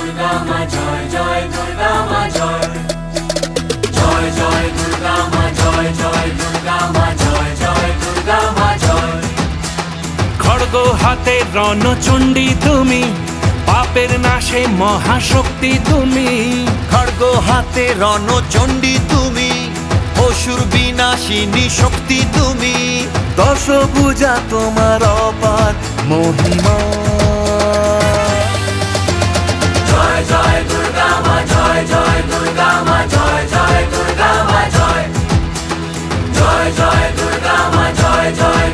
দুর্গা মা জয় জয় দুর্গা মা জয় জয় জয় দুর্গা মা জয় জয় দুর্গা মা জয় জয় দুর্গা মা জয়। খড়গ হাতে রণচণ্ডী তুমি, পাপের নাশে মহাশক্তি তুমি। খড়গ হাতে রণচণ্ডী তুমি, অসুর বিনাশিনী শক্তি তুমি। দশভুজা তোমার অপার মহিমা। জয় জয় দুর্গা মা জয় জয় দুর্গা মা জয় জয় দুর্গা মা জয় জয় জয় দুর্গা মা জয় জয়